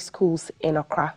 schools in Accra.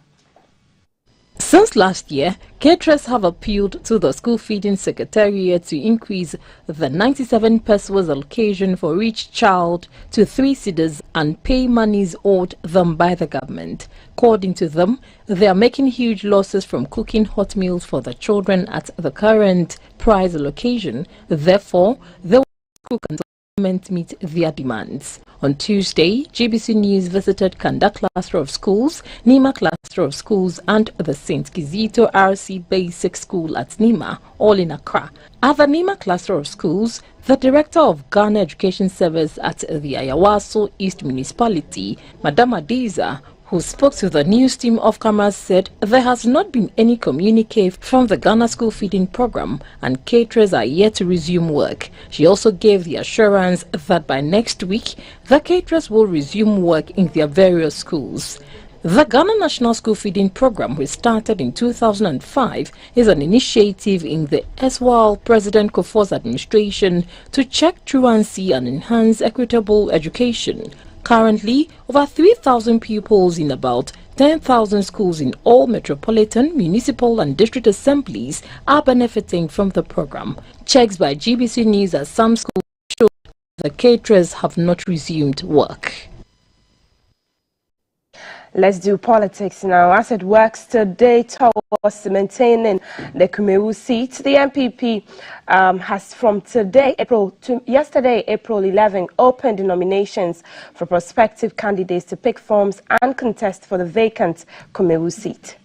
Since last year, caterers have appealed to the School Feeding Secretariat to increase the 97 pesos allocation for each child to 3 cedis and pay monies owed them by the government. According to them, they are making huge losses from cooking hot meals for the children at the current price allocation. Therefore, they will cook until the government meet their demands. On Tuesday, GBC News visited Kanda Cluster of Schools, Nima Cluster of Schools and the St. Kizito RC Basic School at Nima, all in Accra. At the Nima Cluster of Schools, the Director of Ghana Education Service at the Ayawaso East Municipality, Madam Adiza, who spoke to the news team off camera, said there has not been any communique from the Ghana School Feeding Program and caterers are yet to resume work. She also gave the assurance that by next week, the caterers will resume work in their various schools. The Ghana National School Feeding Program, which started in 2005, is an initiative in the erstwhile President Kufuor's administration to check truancy and enhance equitable education. Currently, over 3,000 pupils in about 10,000 schools in all metropolitan, municipal and district assemblies are benefiting from the program. Checks by GBC News at some schools show the caterers have not resumed work. Let's do politics now. As it works today towards maintaining the Kumewu seat, the MPP has from today, yesterday, April 11, opened the nominations for prospective candidates to pick forms and contest for the vacant Kumewu seat.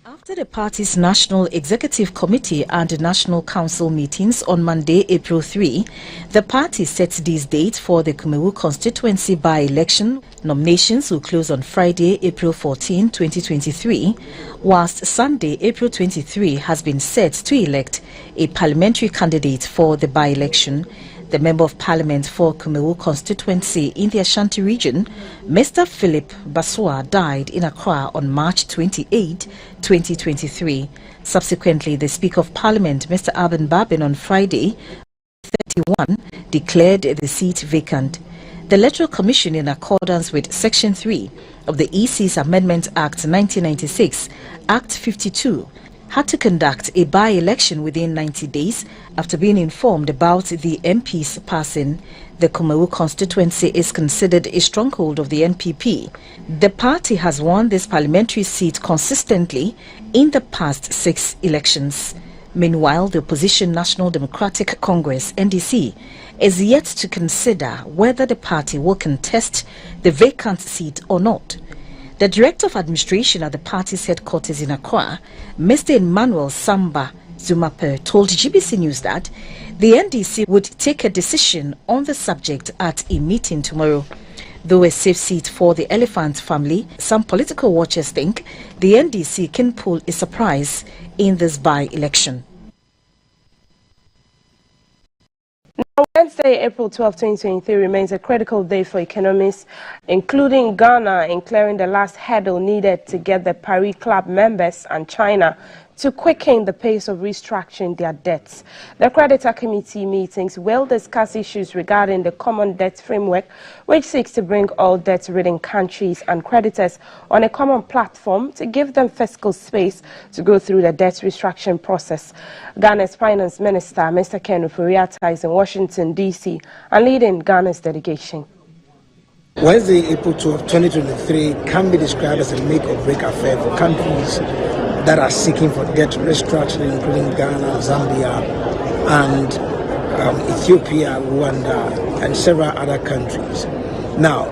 After the party's National Executive Committee and National Council meetings on Monday, April 3, the party sets these dates for the Kumewu constituency by-election. Nominations will close on Friday, April 14, 2023, whilst Sunday, April 23 has been set to elect a parliamentary candidate for the by-election. The Member of Parliament for Kumewu constituency in the Ashanti region, Mr. Philip Basua, died in Accra on March 28, 2023. Subsequently, the Speaker of Parliament, Mr. Alban Babin, on Friday, 31, declared the seat vacant. The Electoral Commission, in accordance with Section 3 of the EC's Amendment Act 1996, Act 52, had to conduct a by-election within 90 days after being informed about the MP's passing. The Kumewu constituency is considered a stronghold of the NPP. The party has won this parliamentary seat consistently in the past 6 elections. Meanwhile, the opposition National Democratic Congress, NDC, is yet to consider whether the party will contest the vacant seat or not. The Director of Administration at the party's headquarters in Accra, Mr. Emmanuel Samba Zumaper, told GBC News that the NDC would take a decision on the subject at a meeting tomorrow. Though a safe seat for the Elephant family, some political watchers think the NDC can pull a surprise in this by-election. Wednesday, April 12, 2023 remains a critical day for economists, including Ghana, in clearing the last hurdle needed to get the Paris Club members and China to quicken the pace of restructuring their debts. The creditor committee meetings will discuss issues regarding the common debt framework, which seeks to bring all debt-ridden countries and creditors on a common platform to give them fiscal space to go through the debt restructuring process. Ghana's Finance Minister, Mr. Ken Ofori-Atta, is in Washington, D.C. and leading Ghana's delegation. Wednesday, April 12, 2023 can be described as a make-or-break affair for countries that are seeking for debt restructuring, including Ghana, Zambia, and Ethiopia, Rwanda, and several other countries. Now,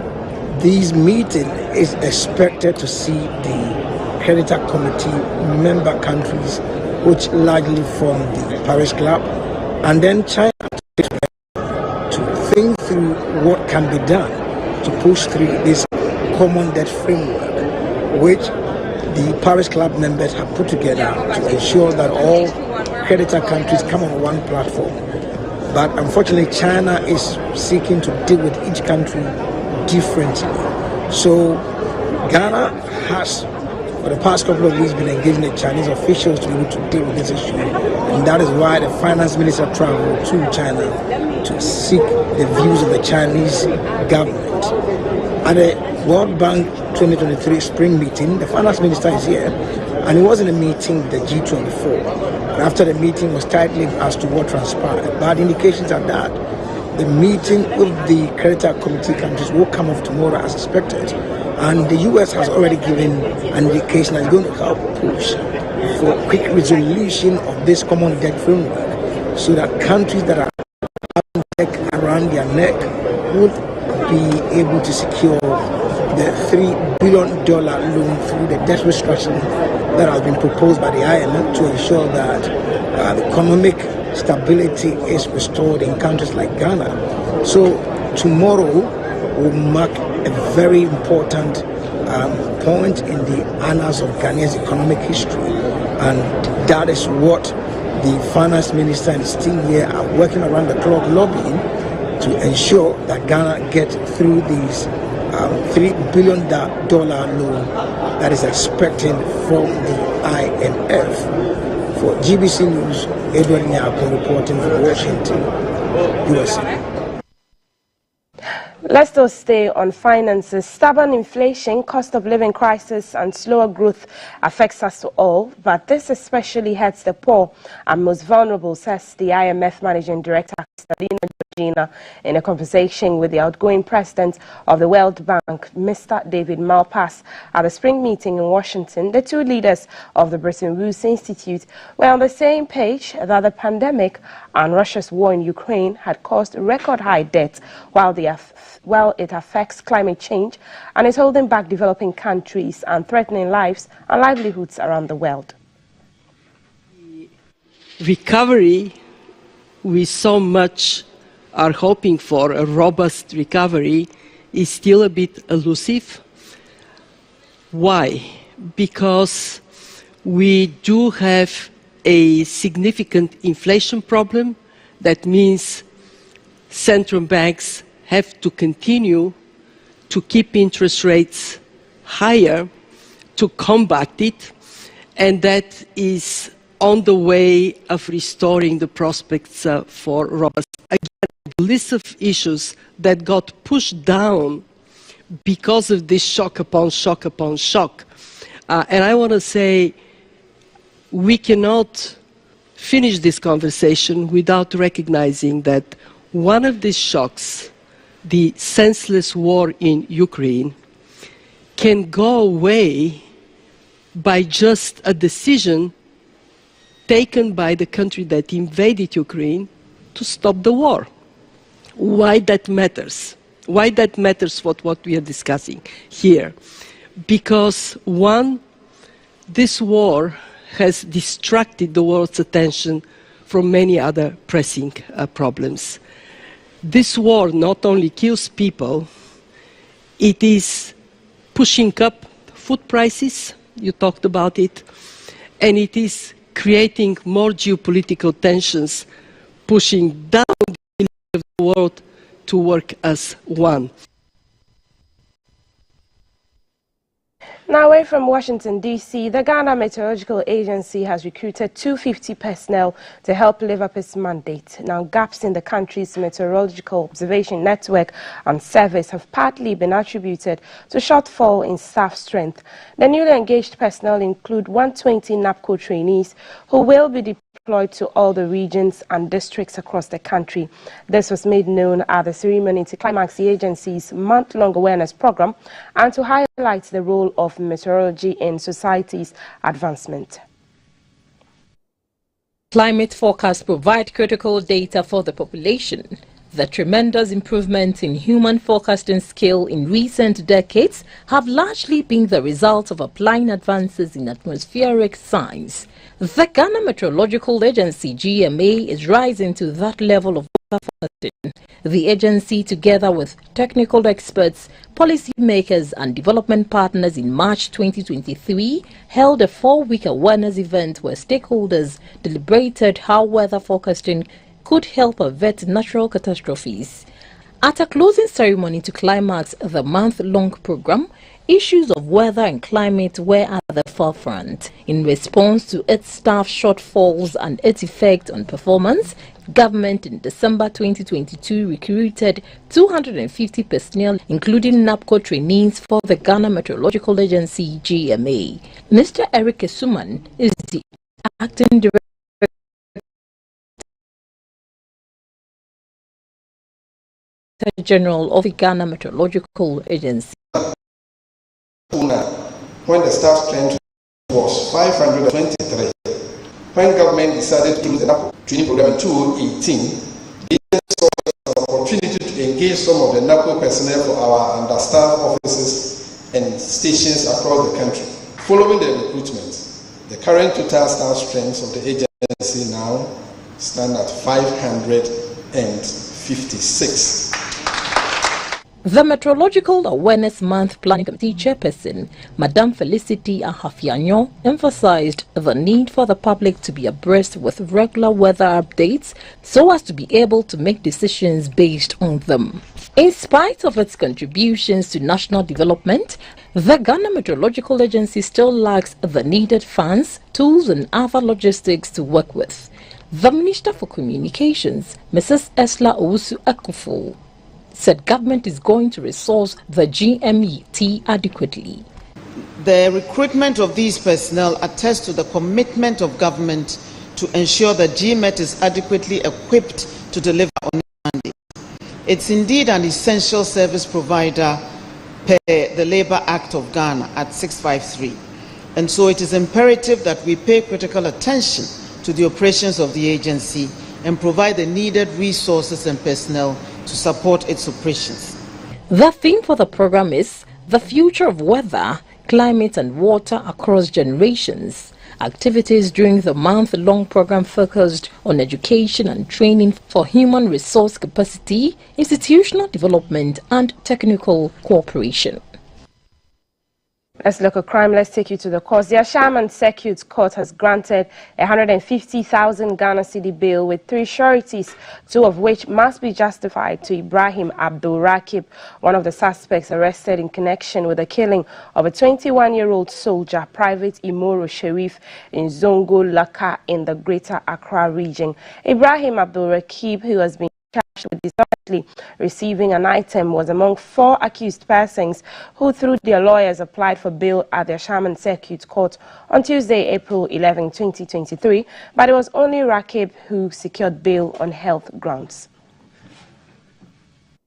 this meeting is expected to see the creditor committee member countries, which largely form the Paris Club, and then China to think through what can be done to push through this common debt framework, which the Paris Club members have put together to ensure that all creditor countries come on one platform. But unfortunately, China is seeking to deal with each country differently. So Ghana has, for the past couple of weeks, been engaging the Chinese officials to be able to deal with this issue. And that is why the finance minister traveled to China to seek the views of the Chinese government. At the World Bank 2023 spring meeting, the finance minister is here, and he was in a meeting with the G24. But after the meeting was tight-lipped as to what transpired. Bad indications are that the meeting with the creditor committee countries will come off tomorrow as expected. And the US has already given an indication that it's going to help push for quick resolution of this common debt framework so that countries that are having debt around their neck would be able to secure the $3 billion loan through the debt restructuring that has been proposed by the IMF to ensure that the economic stability is restored in countries like Ghana. So tomorrow will mark a very important point in the annals of Ghanaia's economic history, and that is what the finance minister and his team here are working around the clock lobbying to ensure that Ghana gets through these $3 billion loan that is expected from the IMF. For GBC News, Edward Nyako reporting from Washington, USA. Let's still stay on finances. Stubborn inflation, cost of living crisis and slower growth affects us all, but this especially hurts the poor and most vulnerable, says the IMF Managing Director, Kristalina Georgina, in a conversation with the outgoing president of the World Bank, Mr. David Malpass. At the spring meeting in Washington, the two leaders of the Bretton Woods Institute were on the same page that the pandemic and Russia's war in Ukraine had caused record high debt, while it affects climate change and is holding back developing countries and threatening lives and livelihoods around the world. Recovery, we so much are hoping for, a robust recovery, is still a bit elusive. Why? Because we do have a significant inflation problem. That means central banks have to continue to keep interest rates higher to combat it, and that is on the way of restoring the prospects for robust. Again, the list of issues that got pushed down because of this shock upon shock upon shock. And I want to say we cannot finish this conversation without recognizing that one of these shocks, the senseless war in Ukraine, can go away by just a decision taken by the country that invaded Ukraine to stop the war. Why that matters? Why that matters what we are discussing here? Because one, this war has distracted the world's attention from many other pressing problems. This war not only kills people, it is pushing up food prices, you talked about it, and it is creating more geopolitical tensions, pushing down the ability of the world to work as one. Now, away from Washington, D.C., the Ghana Meteorological Agency has recruited 250 personnel to help live up its mandate. Now, gaps in the country's meteorological observation network and service have partly been attributed to shortfall in staff strength. The newly engaged personnel include 120 NAPCO trainees who will be deployed to all the regions and districts across the country. This was made known at the ceremony to climax the agency's month-long awareness program and to highlight the role of meteorology in society's advancement. Climate forecasts provide critical data for the population. The tremendous improvements in human forecasting skill in recent decades have largely been the result of applying advances in atmospheric science. The Ghana Meteorological Agency, GMA, is rising to that level of weather forecasting. The agency, together with technical experts, policymakers and development partners in March 2023, held a 4-week awareness event where stakeholders deliberated how weather forecasting could help avert natural catastrophes. At a closing ceremony to climax the month-long program, issues of weather and climate were at the forefront. In response to its staff shortfalls and its effect on performance, Government in December 2022 recruited 250 personnel, including NAPCO trainees for the Ghana Meteorological Agency, GMA. Mr. Eric Esuman is the acting director General of the Ghana Meteorological Agency. When the staff strength was 523, when government decided to use the NAPCO training program in 2018, the agency saw an opportunity to engage some of the NAPCO personnel for our understaffed offices and stations across the country. Following the recruitment, the current total staff strength of the agency now stand at 556. The Meteorological Awareness Month Planning Committee Chairperson, Madame Felicity Ahafianyo, emphasized the need for the public to be abreast with regular weather updates so as to be able to make decisions based on them. In spite of its contributions to national development, the Ghana Meteorological Agency still lacks the needed funds, tools and other logistics to work with. The Minister for Communications, Mrs. Esla Owusu Akufo, said government is going to resource the GMET adequately. The recruitment of these personnel attests to the commitment of government to ensure that GMET is adequately equipped to deliver on its mandate. It's indeed an essential service provider per the Labour Act of Ghana at 653. And so it is imperative that we pay critical attention to the operations of the agency and provide the needed resources and personnel to support its operations. The theme for the program is the future of weather, climate and water across generations. Activities during the month-long program focused on education and training for human resource capacity, institutional development and technical cooperation. Let's look at crime. Let's take you to the courts. The Ashaman Circuit Court has granted a 150,000 Ghana cedi bail with 3 sureties, 2 of which must be justified to Ibrahim Abdul Rakib, one of the suspects arrested in connection with the killing of a 21-year-old soldier, Private Imoro Sharif, in Zongo Laka in the Greater Accra region. Ibrahim Abdul Rakib, who has been charged with dishonestly receiving an item, was among 4 accused persons who, through their lawyers, applied for bail at the Ashaman Circuit Court on Tuesday, April 11, 2023, but it was only Rakib who secured bail on health grounds.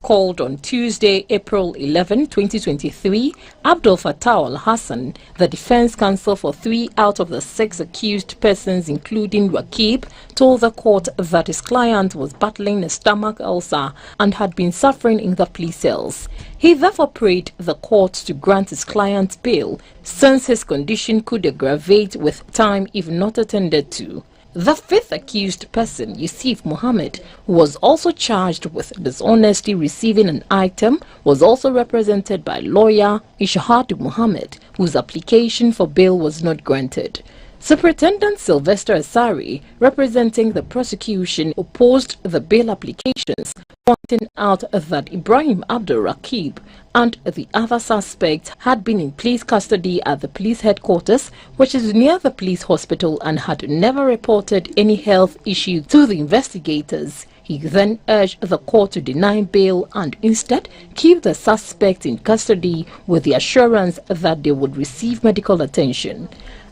Called on Tuesday, April 11, 2023, Abdul Fattah Al-Hassan, the defense counsel for 3 out of the 6 accused persons, including Rakib, told the court that his client was battling a stomach ulcer and had been suffering in the police cells. He therefore prayed the court to grant his client bail, since his condition could aggravate with time if not attended to. The 5th accused person, Yusuf Mohammed, who was also charged with dishonestly receiving an item, was also represented by lawyer Ishahadu Mohammed, whose application for bail was not granted. Superintendent Sylvester Asari, representing the prosecution, opposed the bail applications, pointing out that Ibrahim Abdul Rakib and the other suspects had been in police custody at the police headquarters, which is near the police hospital, and had never reported any health issue to the investigators. He then urged the court to deny bail and instead keep the suspects in custody with the assurance that they would receive medical attention.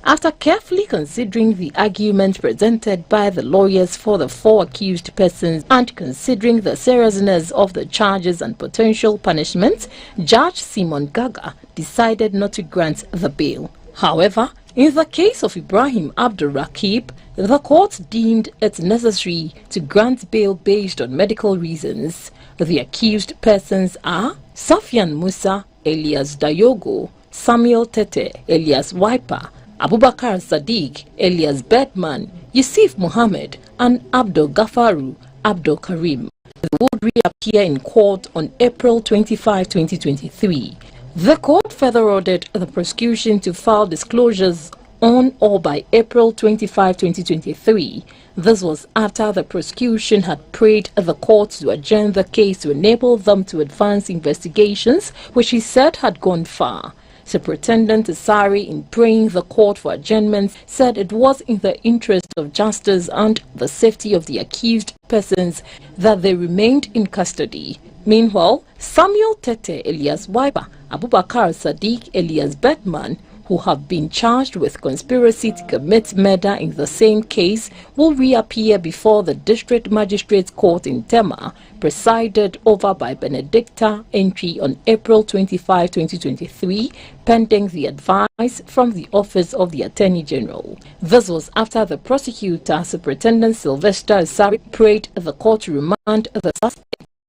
After carefully considering the arguments presented by the lawyers for the 4 accused persons and considering the seriousness of the charges and potential punishments, Judge Simon Gaga decided not to grant the bail. However, in the case of Ibrahim Abdul Rakib, the court deemed it necessary to grant bail based on medical reasons. The accused persons are Safian Musa, alias Dayogo, Samuel Tete, alias Wiper, Abubakar Sadiq, alias Bedman, Yusuf Mohammed, and Abdul Ghafaru Abdul Karim. They would reappear in court on April 25, 2023. The court further ordered the prosecution to file disclosures on or by April 25, 2023. This was after the prosecution had prayed the court to adjourn the case to enable them to advance investigations, which he said had gone far. Superintendent Asari, in praying the court for adjournment, said it was in the interest of justice and the safety of the accused persons that they remained in custody. Meanwhile, Samuel Tete Elias Waiba, Abubakar Sadiq Elias Bedman, who have been charged with conspiracy to commit murder in the same case, will reappear before the District Magistrates Court in Tema, presided over by Benedicta Entry on April 25, 2023, pending the advice from the Office of the Attorney General. This was after the prosecutor, Superintendent Sylvester Asari, prayed the court to remand the suspect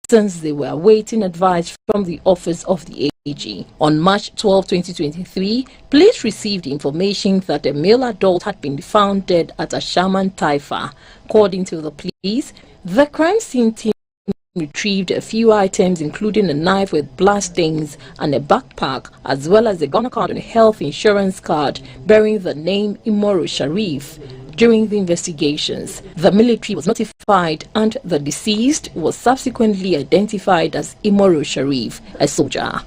since they were awaiting advice from the Office of the AG. On March 12, 2023, police received information that a male adult had been found dead at Ashaman Taifa. According to the police, the crime scene team retrieved a few items including a knife with blood stains and a backpack, as well as a Ghana card and a health insurance card bearing the name Imoru Sharif. During the investigations, the military was notified and the deceased was subsequently identified as Imoru Sharif, a soldier.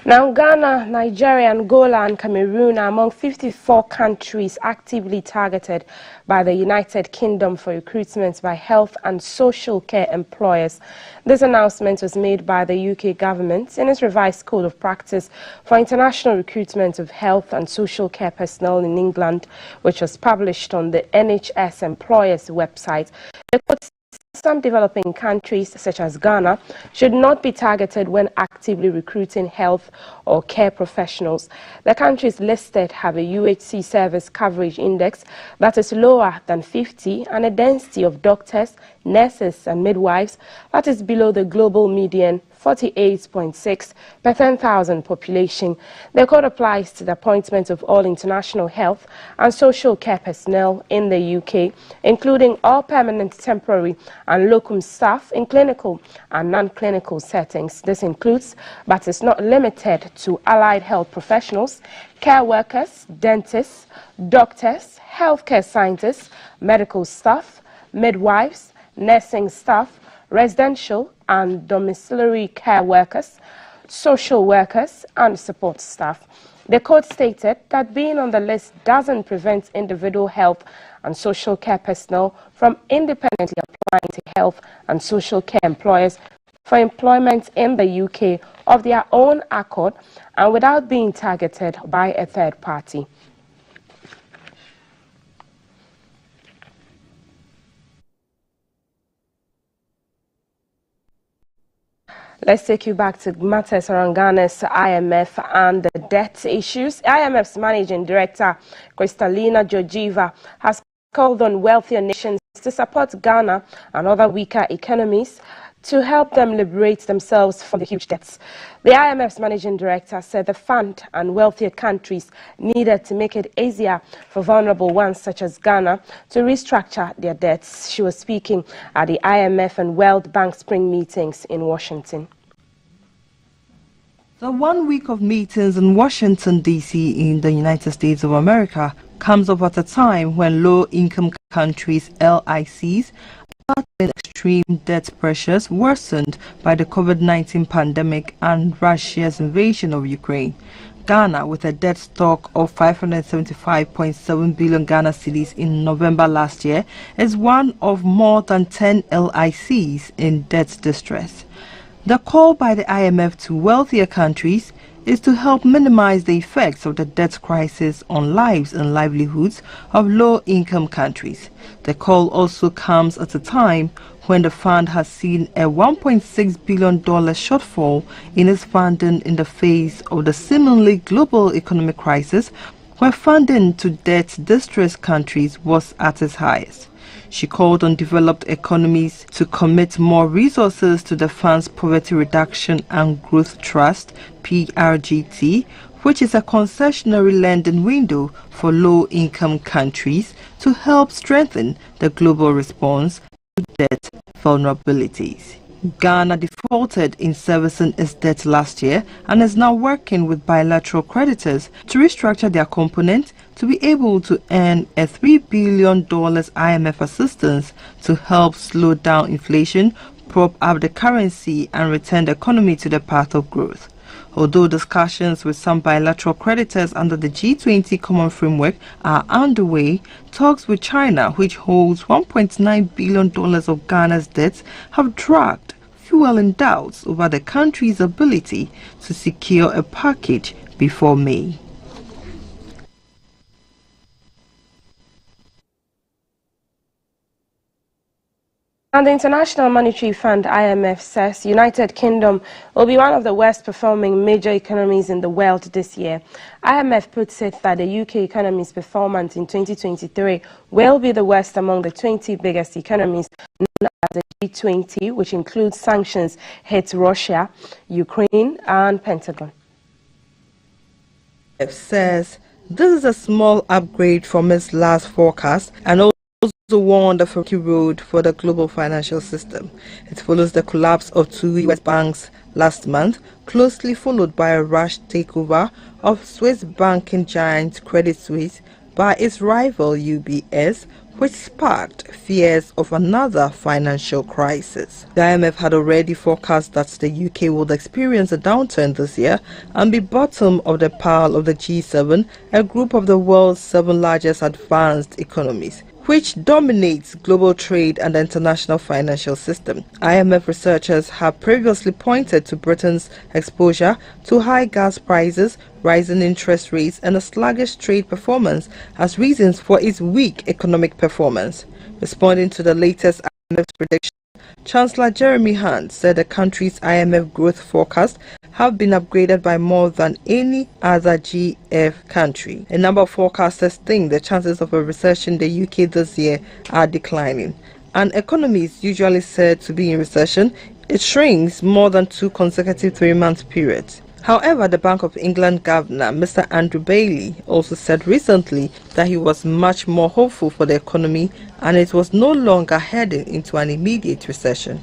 Now, Ghana, Nigeria, Angola and Cameroon are among 54 countries actively targeted by the United Kingdom for recruitment by health and social care employers. This announcement was made by the UK government in its revised code of practice for international recruitment of health and social care personnel in England, which was published on the NHS employers website. Some developing countries, such as Ghana, should not be targeted when actively recruiting health or care professionals. The countries listed have a UHC service coverage index that is lower than 50 and a density of doctors, nurses and midwives that is below the global median, 48.6 per 10,000 population. The code applies to the appointment of all international health and social care personnel in the UK, including all permanent, temporary and locum staff in clinical and non-clinical settings. This includes, but is not limited to, allied health professionals, care workers, dentists, doctors, healthcare scientists, medical staff, midwives, nursing staff, residential and domiciliary care workers, social workers and support staff. The code stated that being on the list doesn't prevent individual health and social care personnel from independently applying to health and social care employers for employment in the UK of their own accord and without being targeted by a third party. Let's take you back to matters around Ghana's IMF and the debt issues. IMF's managing director, Kristalina Georgieva, has called on wealthier nations to support Ghana and other weaker economies to help them liberate themselves from the huge debts. The IMF's managing director said the fund and wealthier countries needed to make it easier for vulnerable ones such as Ghana to restructure their debts. She was speaking at the IMF and World Bank spring meetings in Washington. The 1 week of meetings in Washington, D.C. in the United States of America comes up at a time when low-income countries, LICs, are battling extreme debt pressures worsened by the COVID-19 pandemic and Russia's invasion of Ukraine. Ghana, with a debt stock of 575.7 billion Ghana cedis in November last year, is one of more than 10 LICs in debt distress. The call by the IMF to wealthier countries is to help minimize the effects of the debt crisis on lives and livelihoods of low-income countries. The call also comes at a time when the fund has seen a $1.6 billion shortfall in its funding in the face of the seemingly global economic crisis, where funding to debt-distressed countries was at its highest. She called on developed economies to commit more resources to the fund's Poverty Reduction and Growth Trust, PRGT, which is a concessionary lending window for low-income countries to help strengthen the global response to debt vulnerabilities. Ghana defaulted in servicing its debt last year and is now working with bilateral creditors to restructure their component to be able to earn a $3 billion IMF assistance to help slow down inflation, prop up the currency and return the economy to the path of growth. Although discussions with some bilateral creditors under the G20 Common Framework are underway, talks with China, which holds $1.9 billion of Ghana's debts, have dragged, fueling doubts over the country's ability to secure a package before May. And the International Monetary Fund, IMF, says United Kingdom will be one of the worst performing major economies in the world this year. IMF puts it that the UK economy's performance in 2023 will be the worst among the 20 biggest economies known as the G20, which includes sanctions hit Russia, Ukraine and Pentagon. IMF says this is a small upgrade from its last forecast and also warned of a rocky road for the global financial system. It follows the collapse of two US banks last month, closely followed by a rushed takeover of Swiss banking giant Credit Suisse by its rival UBS, which sparked fears of another financial crisis. The IMF had already forecast that the UK would experience a downturn this year and be bottom of the pile of the G7, a group of the world's 7 largest advanced economies, which dominates global trade and the international financial system. IMF researchers have previously pointed to Britain's exposure to high gas prices, rising interest rates and a sluggish trade performance as reasons for its weak economic performance. Responding to the latest IMF prediction, Chancellor Jeremy Hunt said the country's IMF growth forecast have been upgraded by more than any other GF country. A number of forecasters think the chances of a recession in the UK this year are declining. An economy is usually said to be in recession. It shrinks more than 2 consecutive 3-month periods. However, the Bank of England Governor, Mr. Andrew Bailey, also said recently that he was much more hopeful for the economy and it was no longer heading into an immediate recession.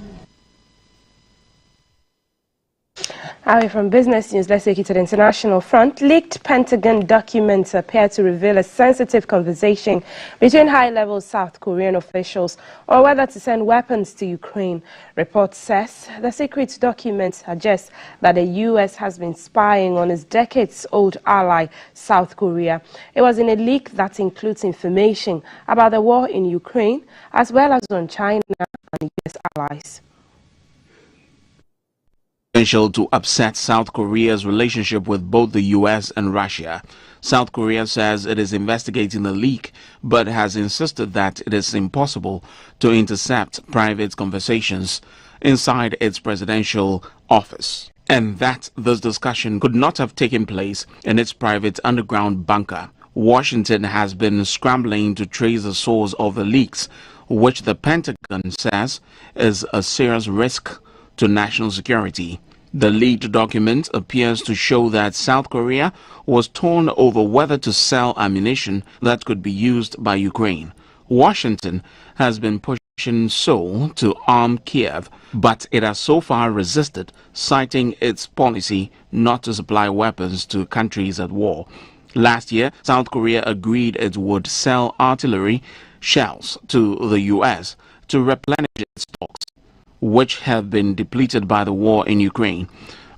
Away from business news, let's take you to the international front. Leaked Pentagon documents appear to reveal a sensitive conversation between high-level South Korean officials on whether to send weapons to Ukraine. Report says the secret documents suggest that the U.S. has been spying on its decades-old ally, South Korea. It was in a leak that includes information about the war in Ukraine, as well as on China and U.S. allies. Potential to upset South Korea's relationship with both the U.S. and Russia. South Korea says it is investigating the leak, but has insisted that it is impossible to intercept private conversations inside its presidential office, and that this discussion could not have taken place in its private underground bunker. Washington has been scrambling to trace the source of the leaks, which the Pentagon says is a serious risk to national security. The leaked document appears to show that South Korea was torn over whether to sell ammunition that could be used by Ukraine. Washington has been pushing Seoul to arm Kiev, but it has so far resisted, citing its policy not to supply weapons to countries at war. Last year, South Korea agreed it would sell artillery shells to the U.S. to replenish its stocks, which have been depleted by the war in Ukraine.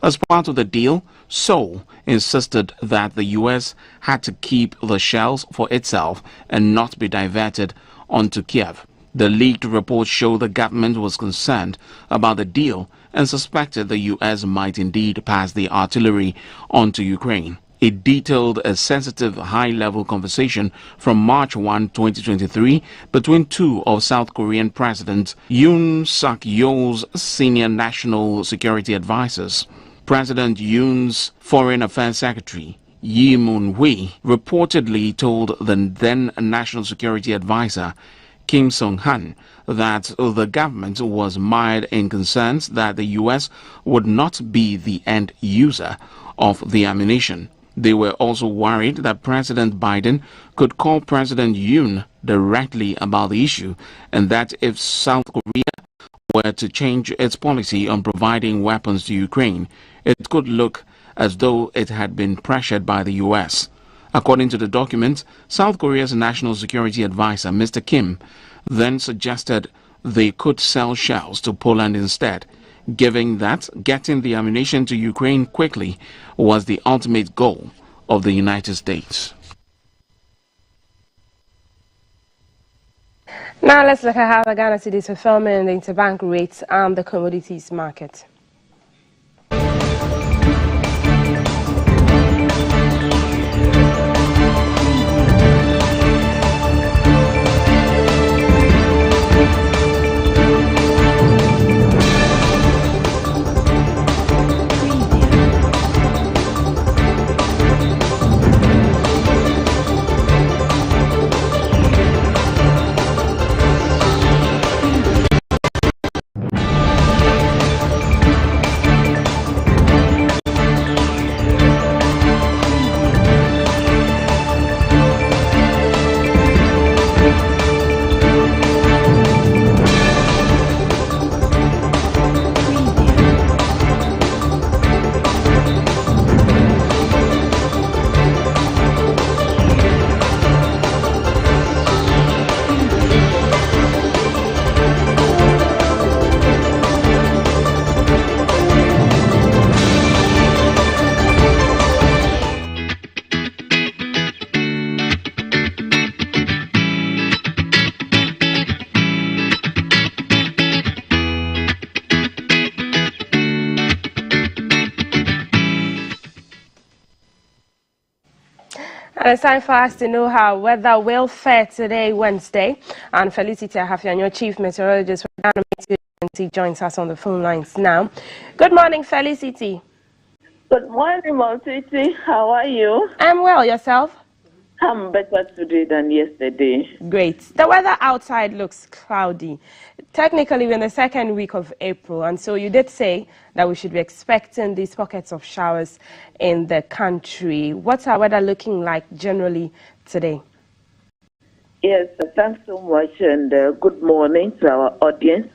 As part of the deal, Seoul insisted that the U.S. had to keep the shells for itself and not be diverted onto Kiev. The leaked reports show the government was concerned about the deal and suspected the U.S. might indeed pass the artillery onto Ukraine. It detailed a sensitive high-level conversation from March 1, 2023 between two of South Korean President Yoon Suk-yeol's senior national security advisors. President Yoon's Foreign Affairs Secretary, Yi Moon-hui, reportedly told the then National Security Advisor, Kim Song-han, that the government was mired in concerns that the U.S. would not be the end user of the ammunition. They were also worried that President Biden could call President Yoon directly about the issue, and that if South Korea were to change its policy on providing weapons to Ukraine, it could look as though it had been pressured by the U.S. According to the document, South Korea's National Security Advisor, Mr. Kim, then suggested they could sell shells to Poland instead. giving that getting the ammunition to Ukraine quickly was the ultimate goal of the United States. Now let's look at how the Ghana cedi is performing in the interbank rates and the commodities market. And it's time for us to know how weather will fare today, Wednesday. And Felicity Ahafianyo, Chief Meteorologist for Ghana Meteorology, joins us on the phone lines now. Good morning, Felicity. Good morning, Maltiti. How are you? I'm well. Yourself? I'm better today than yesterday. Great. The weather outside looks cloudy. Technically, we're in the second week of April, and so you did say that we should be expecting these pockets of showers in the country. What's our weather looking like generally today? Yes, thanks so much, and good morning to our audience.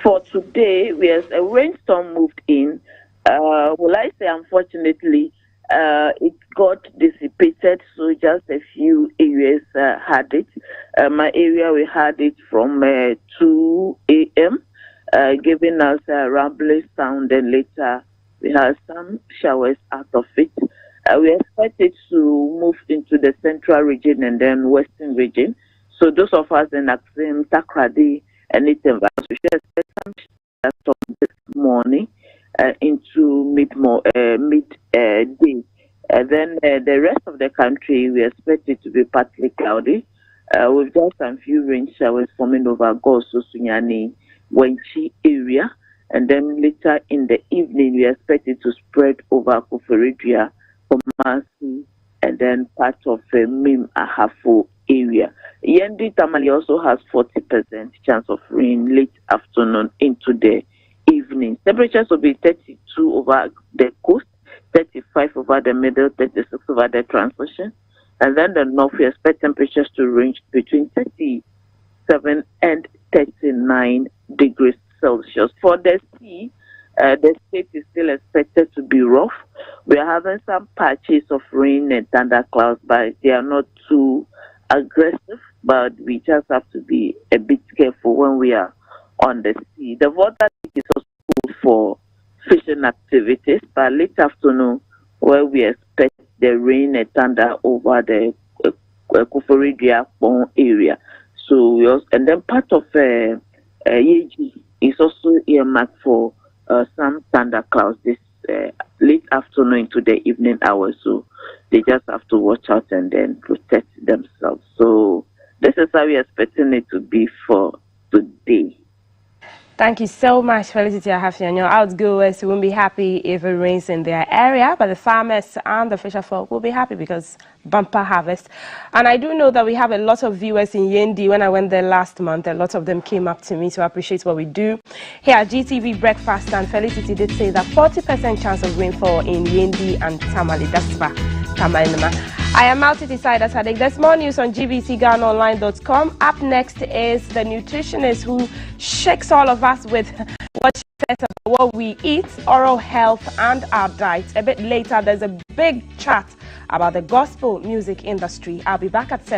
For today, a rainstorm moved in. Will I say, unfortunately, it got dissipated, so just a few areas had it. My area, we had it from 2 a.m., giving us a rumbling sound, and later we had some showers out of it. We expect it to move into the central region and then western region. So those of us in Axim, Takrady, and Itemba, we should expect some showers from this morning into midday. Then the rest of the country, we expect it to be partly cloudy, with just a few rain showers forming over Goso, Sunyani, Wenchi area. And then later in the evening, we expect it to spread over Koforidua, Kumasi, and then part of Mim Ahafo area. Yendi Tamale also has 40% chance of rain late afternoon into the evening. Temperatures will be 32 over the coast, 35 over the middle, 36 over the transition. And then the north, we expect temperatures to range between 37 and 39 degrees Celsius. For the sea, the state is still expected to be rough. We are having some patches of rain and thunderclouds, but they are not too aggressive, but we just have to be a bit careful when we are on the sea. The water is also good for fishing activities, but late afternoon, where we expect the rain and thunder over the Koforidua area. So we also, and then part of Yeji is also earmarked for some thunderclouds this late afternoon to the evening hours. So they just have to watch out and then protect themselves. So this is how we're expecting it to be for today. Thank you so much, Felicity Ahafianyo. Outgoers won't be happy if it rains in their area, but the farmers and the fisher folk will be happy because bumper harvest. And I do know that we have a lot of viewers in Yendi. When I went there last month, a lot of them came up to me to appreciate what we do here at GTV Breakfast. And Felicity did say that 40% chance of rainfall in Yendi and Tamale. That's for Tamalinama. I am Malti Decider Sadik. There's more news on gbcghanaonline.com. Up next is the nutritionist who shakes all of us with what she says about what we eat, oral health, and our diet. A bit later, there's a big chat about the gospel music industry. I'll be back at 7.